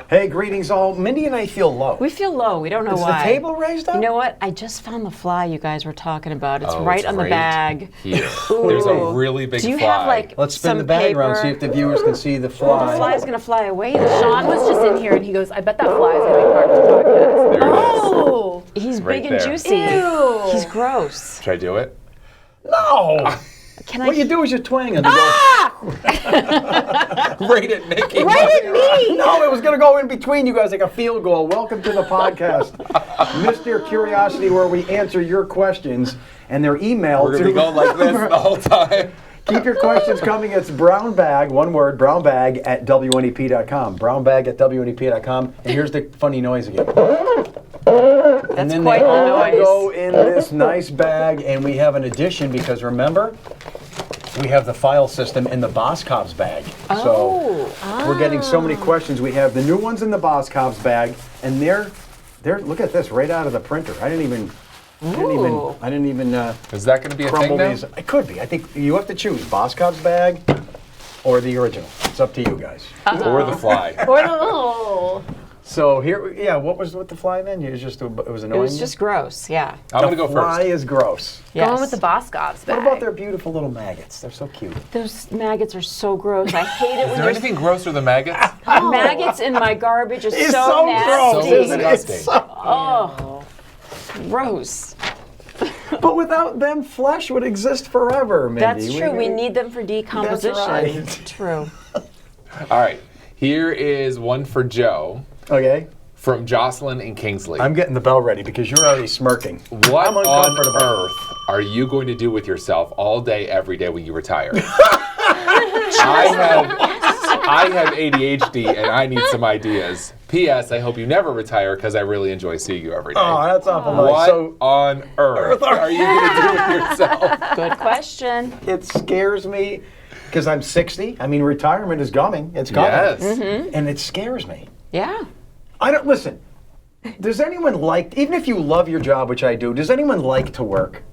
Hey, greetings all. Mindy and I feel low. We feel low. We don't know why. Is the table raised up? You know what? I just found the fly you guys were talking about. It's right on the bag. Here. There's a really big fly. Do you have like Let's spin some the bag paper? around, see if the viewers can see the fly. The fly's gonna fly away. Sean was just in here and he goes, I bet that fly is going to be part of the podcast. There it is. Oh! He's Right big and there. juicy. Ew. He's gross. Should I do it? No! Can I? What you do is you twang and you Right at Nikki. Right at me! No, it was going to go in between you guys like a field goal. Welcome to the podcast, Mr. Curiosity, where we answer your questions and their email. We're going to be going like this the whole time. Keep your questions coming. It's brownbag, one word, brownbag at WNEP.com. Brownbag at WNEP.com. And here's the funny noise again. That's then quite they the all noise. go in this nice bag, and we have an addition because remember, we have the file system in the Boscov's bag. So we're getting so many questions. We have the new ones in the Boscov's bag, and they're look at this right out of the printer. I didn't even. Is that going to be a crumble thing now? these. It could be. I think you have to choose Boscov's bag or the original. It's up to you guys. Or the fly. Or the little... So here, yeah. What was with the fly then? It was annoying. It was just gross. Yeah. I'm going to go The fly first. is gross. Yes. Going with the Boscov's bag. What about their beautiful little maggots? They're so cute. Those maggots are so gross. I hate it Is when there there's anything grosser than maggots? maggots in my garbage. Is It's so so nasty. gross, isn't it? Disgusting. It's so- Oh, gross. But without them, flesh would exist forever, Mindy. That's true. We need them for decomposition. right. True. All right. Here is one for Joe Okay. from Jocelyn and Kingsley. I'm getting the bell ready because you're already smirking. What I'm on uncomfortable. earth are you going to do with yourself all day, every day when you retire? I have ADHD and I need some ideas. P.S. I hope you never retire because I really enjoy seeing you every day. Oh, that's awful nice. What So on earth are you going to do with yourself? Good question. it scares me because I'm 60. I mean, retirement is coming. It's coming. Yes. And it scares me. Yeah. I don't listen. Does anyone like, even if you love your job, which I do, does anyone like to work?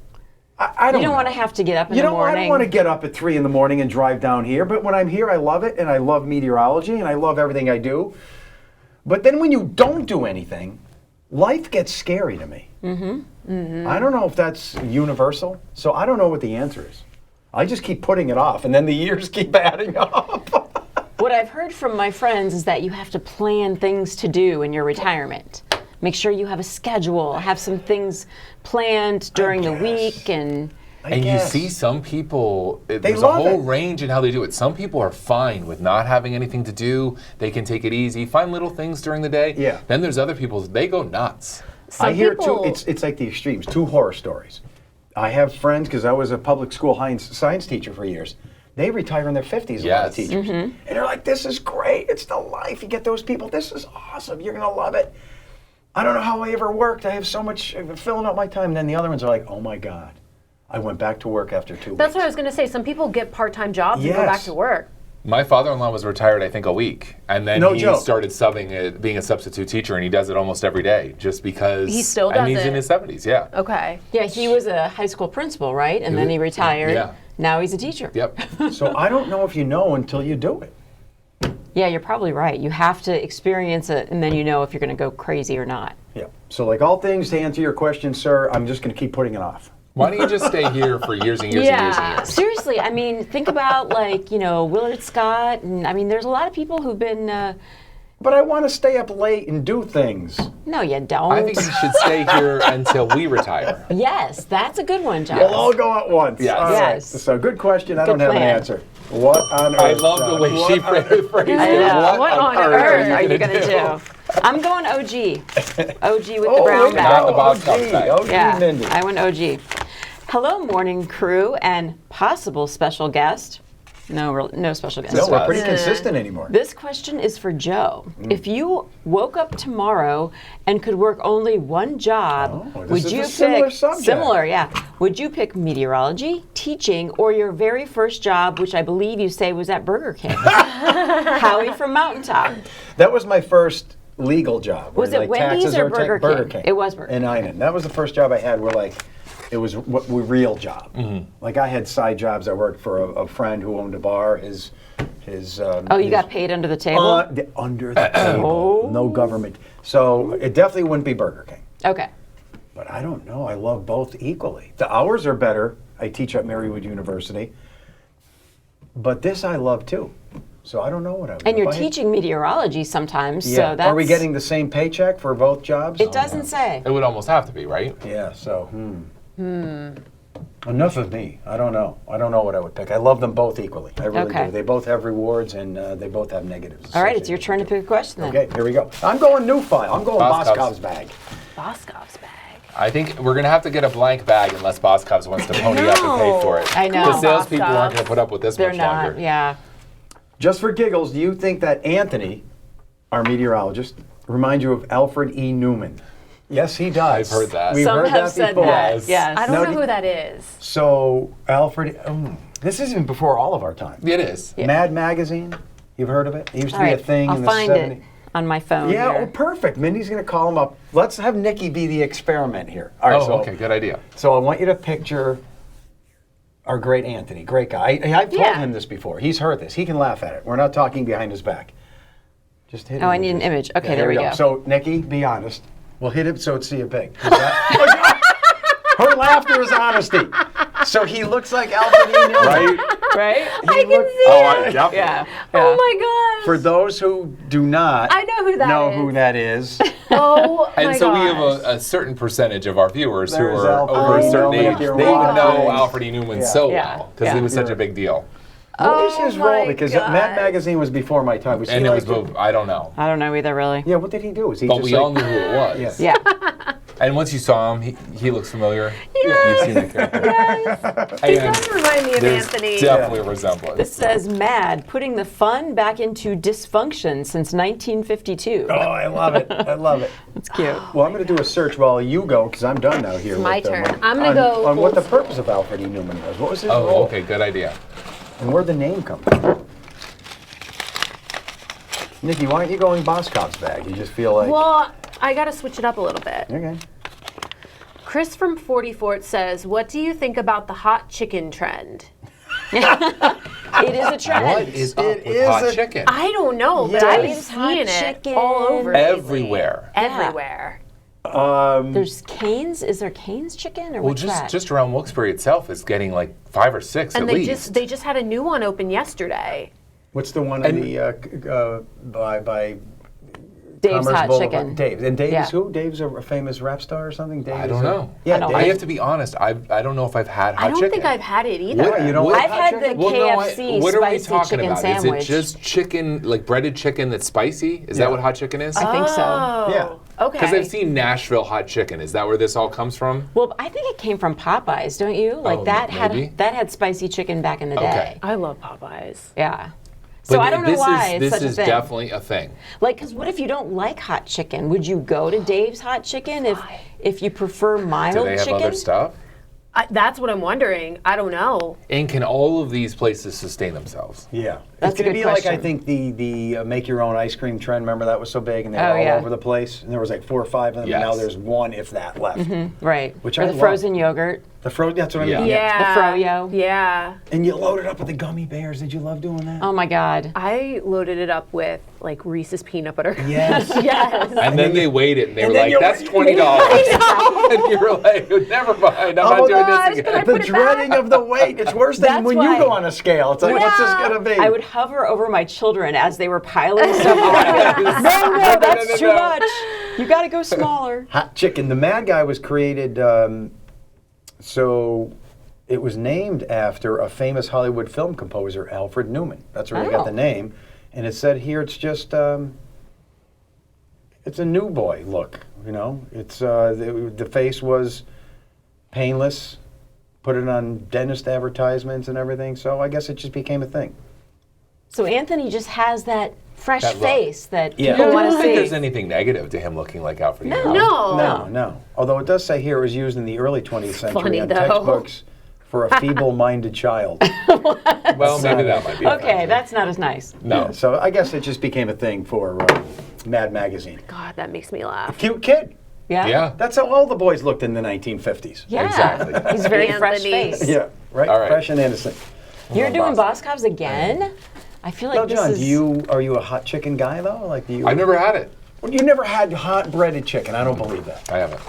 I don't You don't know. want to have to get up in You the know, morning. I don't want to get up at 3 in the morning and drive down here, but when I'm here, I love it, and I love meteorology, and I love everything I do. But then when you don't do anything, life gets scary to me. I don't know if that's universal, so I don't know what the answer is. I just keep putting it off, and then the years keep adding up. What I've heard from my friends is that you have to plan things to do in your retirement. Make sure you have a schedule, have some things planned during the week, and And you guess. see some people, there's a love whole it. range in how they do it. Some people are fine with not having anything to do. They can take it easy, find little things during the day. Yeah. Then there's other people, they go nuts. Some I hear people... it's like the extremes, two horror stories. I have friends, because I was a public school science teacher for years. They retire in their 50s, a lot of Yes. teachers. And they're like, this is great. It's the life. You get those people. This is awesome. You're going to love it. I don't know how I ever worked. I have so much filling up my time. And then the other ones are like, oh my God. I went back to work after 2 weeks. That's what I was going to say. Some people get part-time jobs and go back Yes. to work. My father-in-law was retired, I think, a week. And then No he joke. started subbing, being a substitute teacher, and he does it almost every day just because. He still And does he's it. in his 70s, yeah. Okay. yeah, he was a high school principal, right? And then he retired. Yeah. Now he's a teacher. Yep. So I don't know if you know until you do it. Yeah, you're probably right. You have to experience it, and then you know if you're going to go crazy or not. Yeah. So like all things, to answer your question, sir, I'm just going to keep putting it off. Why don't you just stay here for years and years and years and years? Seriously, I mean, think about like, Willard Scott, and I mean, there's a lot of people who've been, But I want to stay up late and do things. no, you don't. I think you should stay here until we retire. Yes, that's a good one, John. We'll all go at once. Yes. All right. Yes. So good question. I don't have an plan. answer. What on earth? I love the John? way she phrased it. What on earth are you going to do? I'm going OG. OG with the brown Not bag. the Boscov OG, side. OG Yeah, Mindy. I went OG. Hello, morning crew and possible special guest. No special guest. No, we're us. pretty consistent anymore. This question is for Joe. If you woke up tomorrow and could work only one job, Oh, this would is you a similar pick subject. similar? Yeah. Would you pick meteorology, teaching, or your very first job, which I believe you say was at Burger King? Howie from Mountaintop. That was my first legal job. Was where, it like, Wendy's taxes or are Burger Burger King? King? It was Burger in Einan. That was the first job I had where like It was what we real job. Like I had side jobs. I worked for a friend who owned a bar. His Oh, you got paid under the table? under the table. No government. So it definitely wouldn't be Burger King. Okay. But I don't know. I love both equally. The hours are better. I teach at Marywood University. But this I love too. So I don't know what I would do. And you're If I had- teaching meteorology sometimes, Yeah. so that's... Are we getting the same paycheck for both jobs? It doesn't say. It would almost have to be, right? Yeah, so, Enough of me. I don't know. I don't know what I would pick. I love them both equally. I really Okay. do. They both have rewards and they both have negatives. All right, it's your turn to pick a question then. Okay, here we go. I'm going new file. I'm going Boscov's. Boscov's bag. Boscov's bag. I think we're going to have to get a blank bag unless Boscov's wants to pony up and pay for it. I know. The salespeople Boscov's. aren't going to put up with this They're much not, longer. yeah. Just for giggles, do you think that Anthony, our meteorologist, reminds you of Alfred E. Newman? Yes, he does. I've heard that. We've Some heard have that said before. that, Yes. yes. I don't No, know do- who that is. So, Alfred, this is even before all of our time. It is. Mad Magazine, you've heard of it? It used to All be right, a thing I'll in the find 70s. it on my phone Yeah, here. oh, perfect. Mindy's going to call him up. Let's have Nikki be the experiment here. All right, Oh, so, okay, good idea. So I want you to picture our great Anthony, great guy. I've told Yeah. him this before. He's heard this. He can laugh at it. We're not talking behind his back. Just hit Oh, I him. need an image. Okay, there we go. So, Nikki, be honest. We'll hit it so it's see it big. Is that- Her laughter is honesty. So he looks like Alfred E. Newman. Right? Right? I can see Oh, it. yeah. Yeah. Oh my gosh. For those who do not I know who that who is. that is, Oh my And so we have gosh. a certain percentage of our viewers who There's are Alfred over E. a certain Newman age. if you're They watching. know Alfred E. Newman so Yeah. well because Yeah. he was such a big deal. what was his Oh role? my Because God. Mad Magazine was before my time. Was he And it was, like- I don't know. I don't know either, really. Yeah, what did he do? Was he But just we like, all knew who it was. Yeah. Yeah. And once you saw him, he looks familiar. Yes. You've seen the character. Yes. He And does remind me of there's Anthony. definitely a resemblance. This says Mad, putting the fun back into dysfunction since 1952. Oh, I love it. I love it. That's cute. Well, I'm going to do a search while you go because I'm done now here. It's my with, turn. I'm gonna on- go on what the old purpose of Alfred E. Newman was. What was his Oh, role? okay, good idea. And where'd the name come from? Nikki, why aren't you going Boscov's bag? You just feel like Well, I got to switch it up a little bit. okay. Chris from 44 says, "What do you think about the hot chicken trend?" It is a trend. What is up It with is hot a- chicken? I don't know, but Yeah. I've been Dave's hot seeing it chicken. all over lately. Everywhere. Everywhere. There's Cane's. Is there Cane's chicken or Well, what's that? just around Wilkes-Barre itself is getting like 5 or 6 And at they least. just had a new one open yesterday. What's the one And- in the by Dave's Commerce Hot Boulevard? Chicken. Dave's. And Dave Yeah. is who? Dave's a famous rap star or something? Dave I is don't know. Yeah, I don't Dave. I have to be honest. I don't know if I've had hot I don't chicken. think I've had it either. What? You don't What? like I've hot had the chicken? Well, no, KFC what are we spicy talking chicken about? sandwich. Is it just chicken, like breaded chicken that's spicy? Is that Yeah. what hot chicken is? I think so. Oh, Yeah. Okay. Because I've seen Nashville hot chicken. Is that where this all comes from? Well, I think it came from Popeyes, don't you? Like Oh, that maybe. had spicy chicken back in the Okay. day. I love Popeyes. Yeah. So I don't know this why is, it's this such is a thing. definitely a thing. Like, because what if you don't like hot chicken? Would you go to Dave's Hot Chicken if you prefer mild Do they have chicken? other stuff? That's what I'm wondering. I don't know. And can all of these places sustain themselves? Yeah, That's it's a gonna good be like I question. think the make your own ice cream trend. Remember that was so big and they were Oh, all yeah. over the place. And there was like 4 or 5 of them. Yes. And now there's 1, if that, left. Right. Which or I the love. frozen yogurt. The frozen. That's what I Yeah. mean. Yeah. The froyo. Yeah. And you load it up with the gummy bears. Did you love doing that? Oh my God. I loaded it up with like Reese's peanut butter. Yes. Yes. And then they weighed it and they and were then like, you- that's $20. And you were like, never mind, I'm Oh, not doing gosh, this can I again. The put it dreading of the weight. It's worse than That's when why- you go on a scale. It's like, what's this gonna be? I would hover over my children as they were piling stuff on. No, that's no, too no. much. You got to go smaller. Hot chicken. The Mad Guy was created, so it was named after a famous Hollywood film composer, Alfred Newman. That's where they got Oh. the name. And it said here it's just, it's a new boy look, you know? It's, the face was painless, put it on dentist advertisements and everything, so I guess it just became a thing. So Anthony just has that fresh That look. face that Yeah. people I want don't to think see. there's anything negative to him looking like Alfred. No. Newman. No. No. Although it does say here it was used in the early 20th century funny, on though. textbooks for a feeble-minded child. Well, maybe that might be. Okay, that's not as nice. No. Yeah, so I guess it just became a thing for Mad Magazine. God, that makes me laugh. Cute kid. Yeah. Yeah. That's how all the boys looked in the 1950s. Yeah. Exactly. He's very fresh Anthony. face. Yeah, right? All right. Fresh and innocent. You're doing Boscov. Boscov's again? I feel like Now, this John, is... are you a hot chicken guy, though? Like, do you? I've never had it. Well, you never had hot breaded chicken. I don't believe that. I haven't.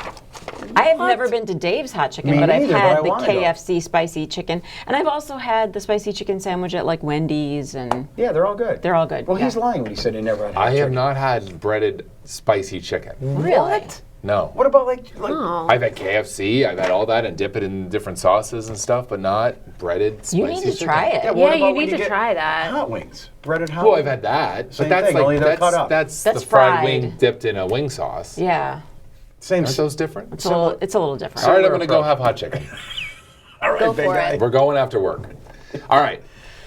I have never been to Dave's Hot Chicken, Me but I've neither, but had I the wanna go. KFC spicy chicken, and I've also had the spicy chicken sandwich at like Wendy's, and Yeah, they're all good. they're all good. Well, yeah. he's lying when he said he never had hot I have chicken. not had breaded spicy chicken. Really? What? No. What about like Oh. I've had KFC, I've had all that and dip it in different sauces and stuff, but not breaded spicy You need to chicken. try it. Yeah, what Yeah, about you when need to get try that. hot wings? Breaded hot Well, wings? I've had that, Same but that's thing, only they're cut up. that's That's the fried fried. wing dipped in a wing sauce. Yeah, Same. Aren't those different? it's a little different. All right, I'm similar going to go approach. have hot chicken. All right, Go big for guy. it. We're going after work. All right.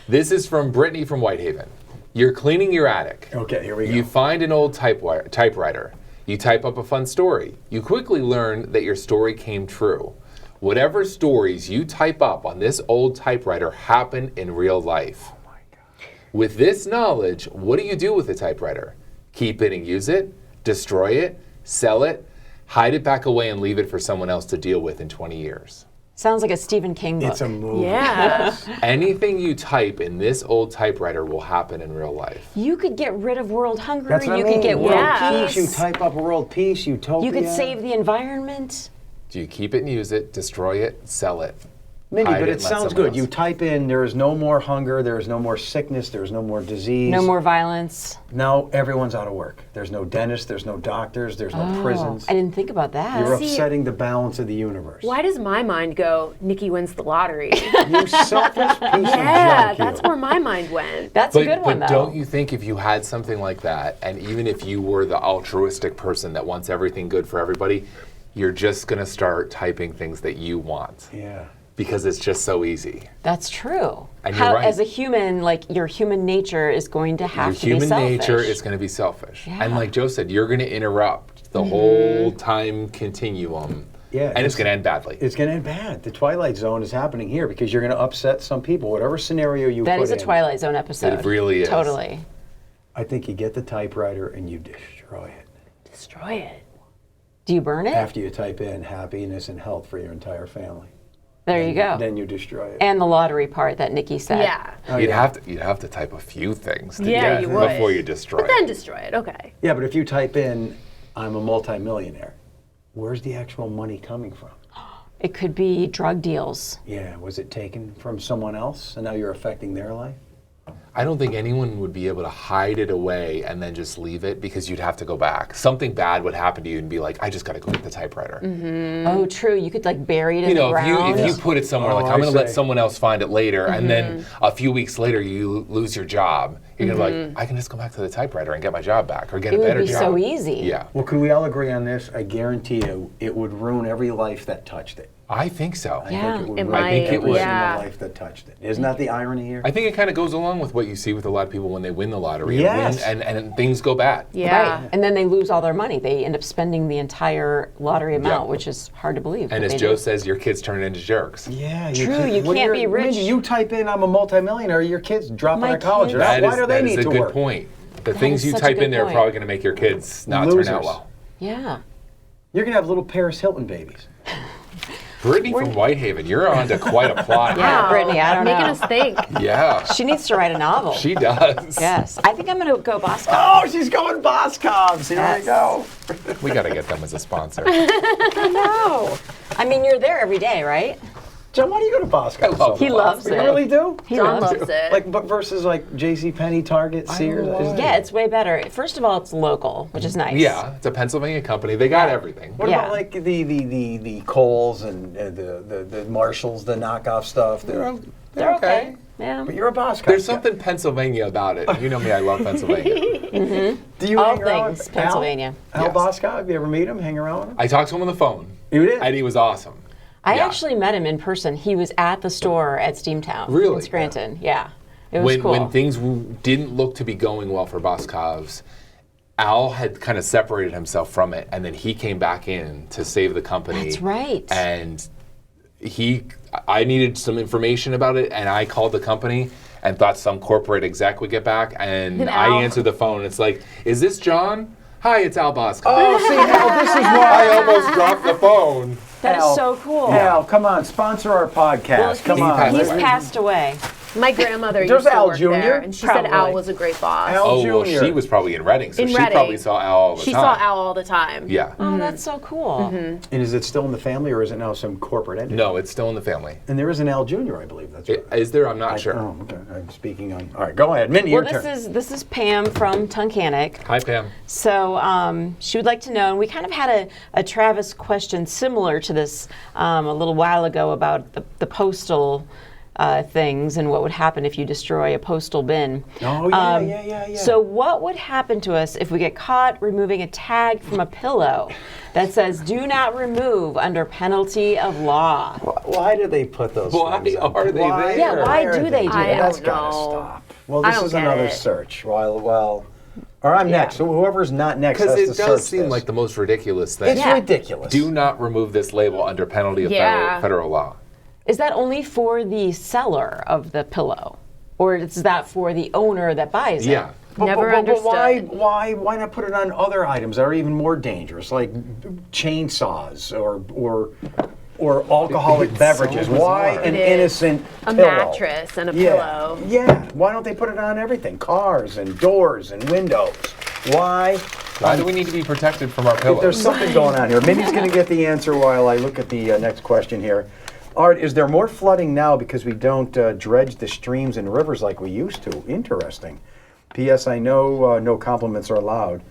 This is from Brittany from Whitehaven. You're cleaning your attic. Okay, here we go. You find an old typewriter. You type up a fun story. You quickly learn that your story came true. Whatever stories you type up on this old typewriter happen in real life. Oh my God. With this knowledge, what do you do with the typewriter? Keep it and use it? Destroy it? Sell it? Hide it back away and leave it for someone else to deal with in 20 years. Sounds like a Stephen King book. It's a movie. Yeah. Anything you type in this old typewriter will happen in real life. You could get rid of world hunger. That's what You I mean. could get world Yeah. peace. You type up a world peace, utopia. You could save the environment. Do you keep it and use it, destroy it, sell it? Mindy, hide but it it and let sounds someone good. You else. type in, there is no more hunger, there is no more sickness, there is no more disease. No more violence. Now everyone's out of work. There's no dentists, there's no doctors, there's no prisons. I didn't think about that. You're See- upsetting the balance of the universe. Why does my mind go, Nikki wins the lottery? You selfish piece of Yeah, junk, that's you. where my mind went. That's a good one, But though. don't you think if you had something like that, and even if you were the altruistic person that wants everything good for everybody, you're just going to start typing things that you want Yeah. because it's just so easy. That's true. And you're right. As a human, like your human nature is going to have Your to be human selfish. nature is going to be selfish. Yeah. And like Joe said, you're going to interrupt the whole time continuum. Yeah, And it's going to end badly. It's going to end bad. The Twilight Zone is happening here because you're going to upset some people. Whatever scenario you That put is a in, Twilight Zone episode. It really is. Totally. I think you get the typewriter and you destroy it. Destroy it. Do you burn it? After you type in happiness and health for your entire family. There you go. Then you destroy it. And the lottery part that Nikki said. Yeah. Oh, you'd yeah. have to type a few things to Yeah, get you would. before you destroy But then it. destroy it. Okay. Yeah, but if you type in, I'm a multimillionaire, where's the actual money coming from? It could be drug deals. Yeah, was it taken from someone else and now you're affecting their life? I don't think anyone would be able to hide it away and then just leave it because you'd have to go back. Something bad would happen to you and be like, I just got to go get the typewriter. Oh, true. You could like bury it in You the know, ground. if you put it somewhere, like Oh, I'm going I to let see. someone else find it later, and then a few weeks later you lose your job, you're going to be like, I can just go back to the typewriter and get my job back or get It a would better be job. so easy. Yeah, Well, can we all agree on this? I guarantee you it would ruin every life that touched it. I think so. I Yeah. think it would It ruin might, every yeah. single life that touched it. Isn't that the irony here? I think it kind of goes along with what you see with a lot of people when they win the lottery Yes. and things go bad. Yeah. Right. And then they lose all their money. They end up spending the entire lottery amount, Yeah. which is hard to believe. And but as they Joe do. says, your kids turn into jerks. Yeah, True, you when can't you're- be rich. Mindy, you type in I'm a multimillionaire, your kids drop My out of college. kids- Why do they that need is a to good work? point. The things is you such a type good in there are point. probably going to make your kids not turn Losers. out well. Yeah. You're going to have little Paris Hilton babies. Brittany from Whitehaven, you're on to quite a plot. Yeah, Wow. Brittany, I don't Making know. us think. Yeah, She needs to write a novel. she does. Yes. I think I'm going to go Boscov. Oh, she's going Boscov's. Here Yes. we go. We got to get them as a sponsor. No. I mean, you're there every day, right? John, why do you go to Boscov's? love He loves You it. really do? He John loves loves it. it. Like, but versus like JCPenney, Target, Sears. love Is- Yeah, it's way better. First of all, it's local, which is nice. Yeah, it's a Pennsylvania company. They got everything. What Yeah. about like the Kohl's and the Marshalls, the knockoff stuff? They're okay. Yeah. But you're a Boscov. There's something Pennsylvania about it. You know me, I love Pennsylvania. Do you All hang around things with Pennsylvania. Al Yes. Boscov? Have you ever meet him? Hang around with him? I talked to him on the phone. You did? And he was awesome. I Yeah. actually met him in person. He was at the store at Steamtown Really? in Scranton. Yeah. It was When cool. when things didn't look to be going well for Boscov's, Al had kind of separated himself from it, and then he came back in to save the company. That's right. And I needed some information about it, and I called the company and thought some corporate exec would get back, and And I Al- answered the phone. It's like, is this John? Hi, it's Al Boscov. Oh, see, Al, this is I why. almost dropped the phone. That is Al, so cool. Al, come on, sponsor our podcast. Well, Come on. he's Let's- passed away. My grandmother There's used to Al work Jr.? there, and she said Probably. Al was a great boss. Al Oh, well, Jr. she was probably in Reading, so In she Reading. probably saw Al all the She time. saw Al all the time. Yeah. Oh, that's so cool. And is it still in the family, or is it now some corporate entity? No, it's still in the family. And there is an Al Jr., I believe. That's right. Is there? I'm not sure. Oh, okay. I'm speaking on. All right, go ahead. Mindy, Well, your turn. this is Pam from Tunkhannock. Hi, Pam. So she would like to know, and we kind of had a Travis question similar to this a little while ago about the postal things and what would happen if you destroy a postal bin. Oh, yeah. So what would happen to us if we get caught removing a tag from a pillow that says "Do not remove" under penalty of law? Why do they put those Why things up? are they there? Yeah, why are do they do I that? That's don't gotta know. stop. Well, I this don't is get another it. search. Well, or I'm next. So whoever's not next has Because to it does search seem this. like the most ridiculous thing. It's Yeah. ridiculous. Do not remove this label under penalty of Yeah. federal law. Is that only for the seller of the pillow, or is that for the owner that buys it? Yeah. Never But why understood. why not put it on other items that are even more dangerous, like chainsaws or alcoholic It's beverages? so Why bizarre. an It is. innocent A pillow? mattress and a Yeah. pillow. Yeah. Why don't they put it on everything? Cars and doors and windows. Why? Why do we need to be protected from our pillows? There's something going on here. Mindy's going to get the answer while I look at the next question here. Art, is there more flooding now because we don't dredge the streams and rivers like we used to? Interesting. P.S. I know no compliments are allowed.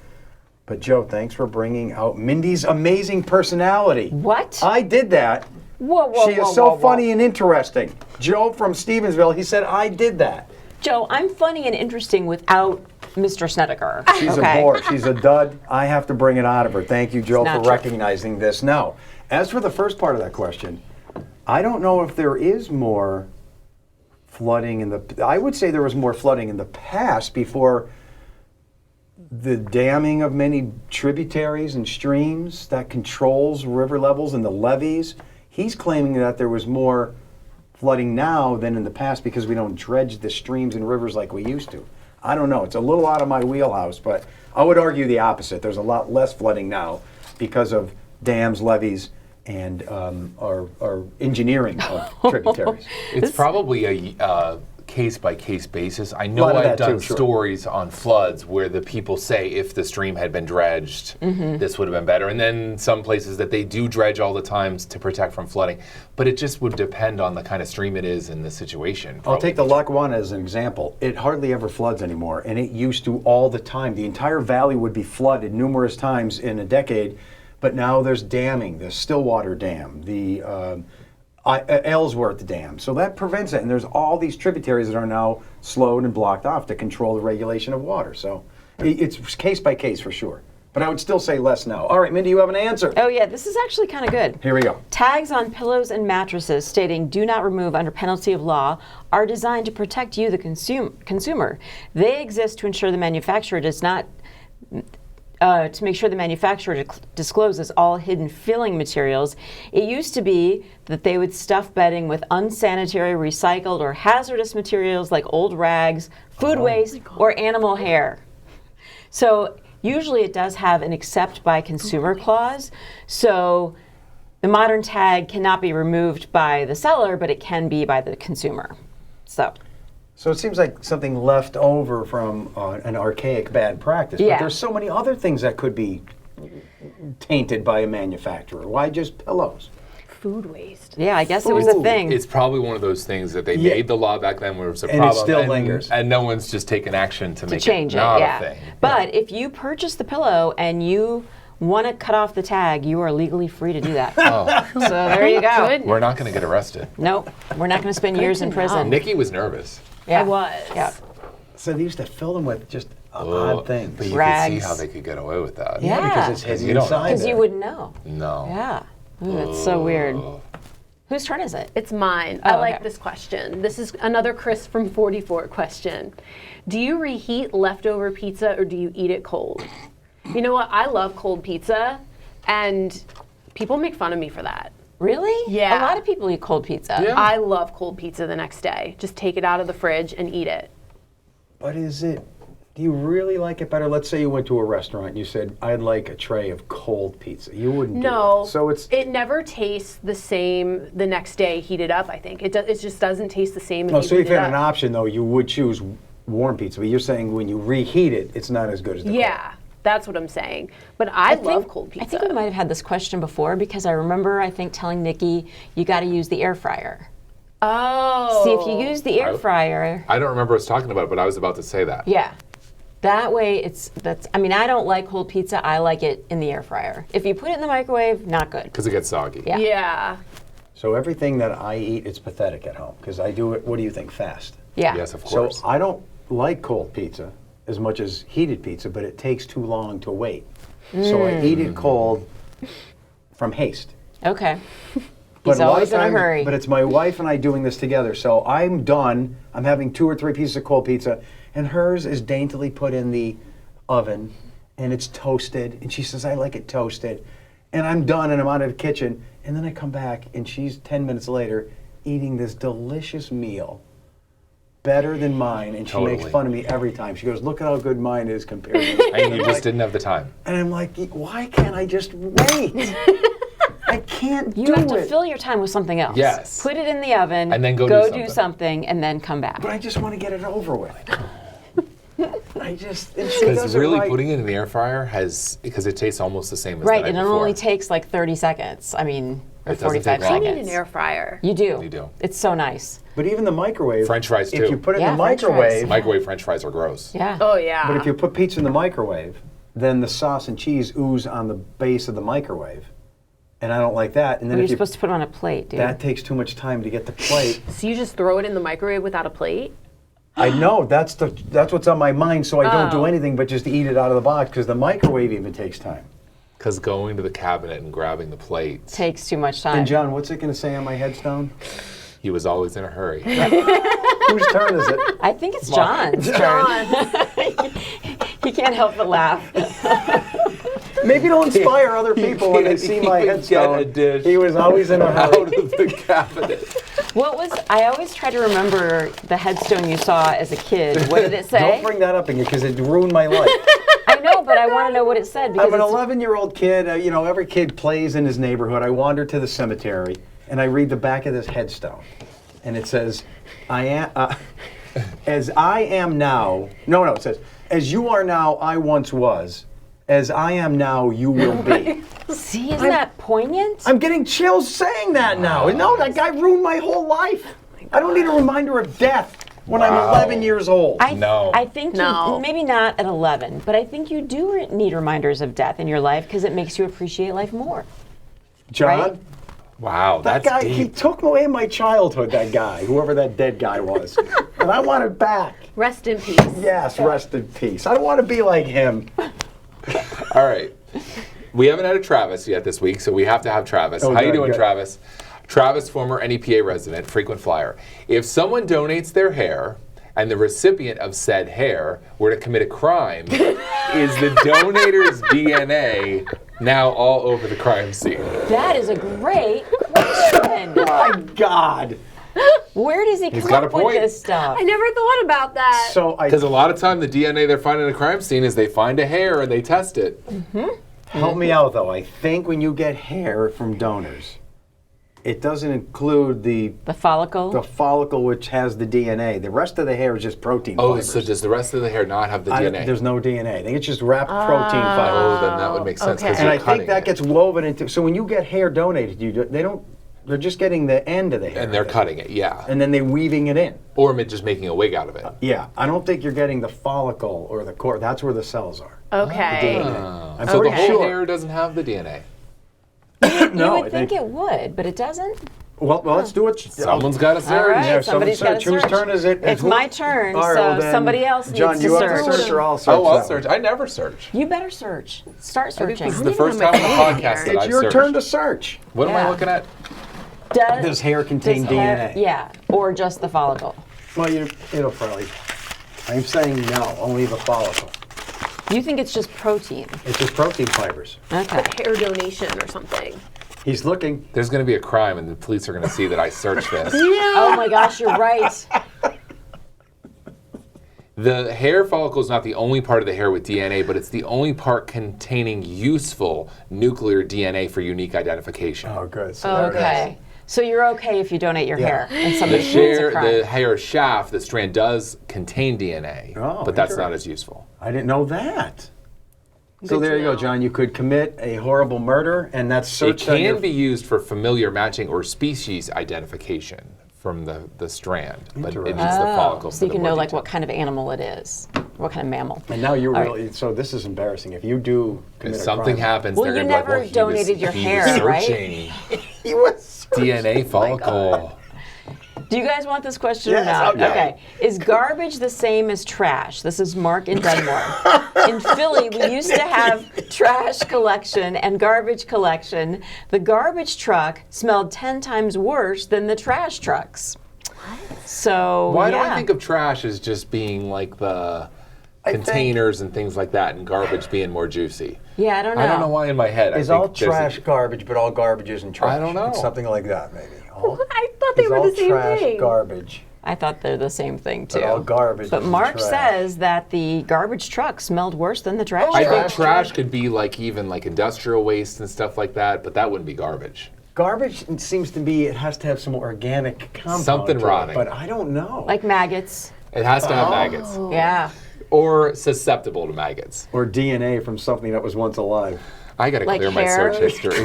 But Joe, thanks for bringing out Mindy's amazing personality. What? I did that. Whoa, whoa, She is whoa, so whoa, whoa. funny and interesting. Joe from Stevensville, he said, I did that. Joe, I'm funny and interesting without Mr. Snedeker. She's okay? a bore. She's a dud. I have to bring it out of her. Thank you, Joe, It's not for true. recognizing this. Now, as for the first part of that question, I don't know if there is more flooding in the. I would say there was more flooding in the past before the damming of many tributaries and streams that controls river levels and the levees. He's claiming that there was more flooding now than in the past because we don't dredge the streams and rivers like we used to. I don't know. It's a little out of my wheelhouse, but I would argue the opposite. There's a lot less flooding now because of dams, levees, and our engineering of tributaries. It's probably a case-by-case basis. I know Lot of I've that done too, sure. stories on floods where the people say if the stream had been dredged, this would have been better. And then some places that they do dredge all the time to protect from flooding. But it just would depend on the kind of stream it is and the situation. I'll take the Lackawanna as an example. It hardly ever floods anymore, and it used to all the time. The entire valley would be flooded numerous times in a decade, but now there's damming, the Stillwater Dam, the Ellsworth Dam. So that prevents it, and there's all these tributaries that are now slowed and blocked off to control the regulation of water. So it's case by case for sure. But I would still say less now. All right, Mindy, you have an answer. Oh yeah, this is actually kind of good. Here we go. Tags on pillows and mattresses stating "Do not remove under penalty of law" are designed to protect you, the consumer. They exist to ensure the manufacturer does not. To make sure the manufacturer discloses all hidden filling materials. It used to be that they would stuff bedding with unsanitary, recycled, or hazardous materials like old rags, food waste, or animal hair. So usually it does have an accept by consumer clause. So the modern tag cannot be removed by the seller, but it can be by the consumer. So it seems like something left over from an archaic bad practice. But Yeah. there's so many other things that could be tainted by a manufacturer. Why just pillows? Food waste. Yeah, I guess it was a Ooh. thing. It's probably one of those things that they Yeah. made the law back then where it was a And it problem. still lingers. And no one's just taken action to make change it not yeah. a thing. But if you purchase the pillow and you want to cut off the tag, you are legally free to do that. So there you go. Good. We're not going to get arrested. Nope, we're not going to spend years in to prison. Nikki was nervous. Yeah. I was. Yeah. So they used to fill them with just Oh, odd things. But you Rags. can see how they could get away with that. Yeah. because it's Because hidden you don't inside know. Because there. you wouldn't know. No. Yeah. Ooh, that's so weird. Whose turn is it? It's mine. Oh, I like okay. this question. This is another Chris from 44 question. Do you reheat leftover pizza or do you eat it cold? You know what? I love cold pizza, and people make fun of me for that. Really? Yeah. A lot of people eat cold pizza. Yeah. I love cold pizza the next day. Just take it out of the fridge and eat it. But is it Do you really like it better? Let's say you went to a restaurant and you said, I'd like a tray of cold pizza. You wouldn't do No. that. So it never tastes the same the next day heated up, I think. It just doesn't taste the same if No, you so heat if it you had up. an option, though, you would choose warm pizza. But you're saying when you reheat it, it's not as good as the cold. Yeah, that's what I'm saying. But I love cold pizza. I think we might have had this question before because I remember, I think, telling Nikki, you got to use the air fryer. Oh. See, if you use the air fryer. I don't remember us talking about it, but I was about to say that. Yeah. That way, I mean, I don't like cold pizza. I like it in the air fryer. If you put it in the microwave, not good. Because it gets soggy. Yeah. Yeah. So everything that I eat, it's pathetic at home because I do it, what do you think, fast? Yeah. Yes, of So course. I don't like cold pizza as much as heated pizza, but it takes too long to wait. So I eat it cold from haste. Okay. But He's a lot of always in a times- hurry. But it's my wife and I doing this together. So I'm done. I'm having 2 or 3 pieces of cold pizza, and hers is daintily put in the oven, and it's toasted. And she says, I like it toasted. And I'm done, and I'm out of the kitchen. And then I come back, and she's 10 minutes later eating this delicious meal, better than mine. And she makes Totally. fun of me every time. She goes, look at how good mine is compared to And you just didn't have the time. And I'm like, why can't I just wait? I can't do You have to it. fill your time with something else. Yes. Put it in the oven. And then go do do something. something, and then come back. But I just want to get it over with. And she Because does it really right. putting it in the air fryer because it tastes almost the same as Right, the and night it before. only takes like 30 seconds. I mean, or It doesn't 45 take long. I seconds. need an air fryer. You do. You do. It's so nice. But even the microwave. French fries, If too. you put it Yeah, in the French fries. microwave. Microwave French fries are gross. Yeah. Oh, yeah. But if you put pizza in the microwave, then the sauce and cheese ooze on the base of the microwave. And I don't like that. And then You're if you, supposed to put it on a plate, dude. that takes too much time to get the plate. So you just throw it in the microwave without a plate? I know that's what's on my mind, so I don't do Oh. anything but just eat it out of the box because the microwave even takes time. Because going to the cabinet and grabbing the plate, Takes too much time. And John, what's it going to say on my headstone? he was always in a hurry. Whose turn is it? I think it's John's turn. He can't help but laugh. Maybe it'll inspire other people when they see my He would get a headstone. dish He was always in a out hurry. of the cabinet. I always try to remember the headstone you saw as a kid. What did it say? Don't bring that up again because it ruined my life. I know, but I want to know what it said. Because I'm an it's- 11-year-old kid. You know, every kid plays in his neighborhood. I wander to the cemetery and I read the back of this headstone, and it says, "I am as I am now." No, it says, "As you are now, I once was. As I am now, you will be." See, isn't that poignant? I'm getting chills saying that now. No, that guy ruined my whole life. I don't need a reminder of death when I'm Wow. 11 years old. No. I think No. you, maybe not at 11, but I think you do need reminders of death in your life because it makes you appreciate life more. John, right? Wow, that that's guy, he deep. took away my childhood, that guy, whoever that dead guy was. And I want it back. Rest in peace. Yes, rest in peace. I don't want to be like him. All right. We haven't had a Travis yet this week, so we have to have Travis. Oh, How you good, doing, good. Travis? Travis, former NEPA resident, frequent flyer. If someone donates their hair and the recipient of said hair were to commit a crime, is the donator's DNA now all over the crime scene? That is a great question. My God. Where does he He's come got a up with point. this stuff? I never thought about that. So Because a lot of time the DNA they're finding in a crime scene is they find a hair and they test it. help me out, though. I think when you get hair from donors, it doesn't include the follicle? follicle which has the DNA. The rest of the hair is just protein Oh, fibers. so does the rest of the hair not have the DNA? There's no DNA. I think it's just wrapped protein fibers. Oh, then that would make sense. 'cause okay. And you're I think cutting that it. gets woven into. So when you get hair donated, they're just getting the end of the hair. And they're cutting it, yeah. And then they're weaving it in. Or just making a wig out of it. Yeah, I don't think you're getting the follicle or the core. That's where the cells are. Okay. I'm So the pretty whole sure. hair doesn't have the DNA. You No, would think it would, but it doesn't. Well, let's do it. Someone's got to search. All right, Yeah, somebody's got to someone search. search. Whose turn is it? It's my turn, All right, so well then, somebody else John, needs you to have to search. search or I'll search. Oh, I'll that search. one. I never search. You better search. Start I think searching. this is the even first have time on the my phone podcast here. that It's I've your searched. turn to search. What am I Yeah. looking at? Does hair contain does hair- DNA? Yeah, or just the follicle. Well, it'll probably. I'm saying no, only the follicle. You think it's just protein? It's just protein fibers. Okay. Hair donation or something. He's looking. There's going to be a crime, and the police are going to see that I searched this. Oh my gosh, you're right. The hair follicle is not the only part of the hair with DNA, but it's the only part containing useful nuclear DNA for unique identification. Oh, good. So there it is. Okay. So you're okay if you donate your hair and The somebody commits a crime. the hair shaft, the strand does contain DNA, Oh, but that's not interesting. as useful. I didn't know that. So Good there to you go, know. John. You could commit a horrible murder, and that's It searched on your can be used for familiar matching or species identification from the strand, but it needs the follicle. So for you the can more know like detail. what kind of animal it is, what kind of mammal. And now you're All really, so this is embarrassing. If you do If commit a something crime, happens, Well, they're you going to be like, never well, donated your he hair, was right? searching he was DNA follicle. Do you guys want this question Yes, or not? okay. Is garbage the same as trash? This is Mark in Dunmore. In Philly, we used to have trash collection and garbage collection. The garbage truck smelled 10 times worse than the trash trucks. So, Why do yeah. I think of trash as just being like the containers and things like that, and garbage being more juicy? Yeah, I don't know. I don't know why in my head. Is I think all there's a- trash garbage, but all garbage isn't trash? I don't know. It's something like that, maybe. All, I thought they is were all the same trash thing. garbage? I thought they're the same thing too. But all garbage But isn't Mark trash. says that the garbage truck smelled worse than the trash I truck. think trash could be like even like industrial waste and stuff like that, but that wouldn't be garbage. Garbage it seems to be, it has to have some organic compound. Something to it, rotting. But I don't know. Like maggots. It has to have maggots Yeah. or susceptible to maggots. Or DNA from something that was once alive. I gotta Like clear my hair? search history.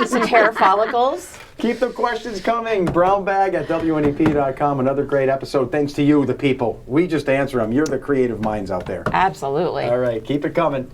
Some hair follicles. Keep the questions coming. brownbag@WNEP.com. Another great episode. Thanks to you, the people. We just answer them. You're the creative minds out there. Absolutely. All right, keep it coming.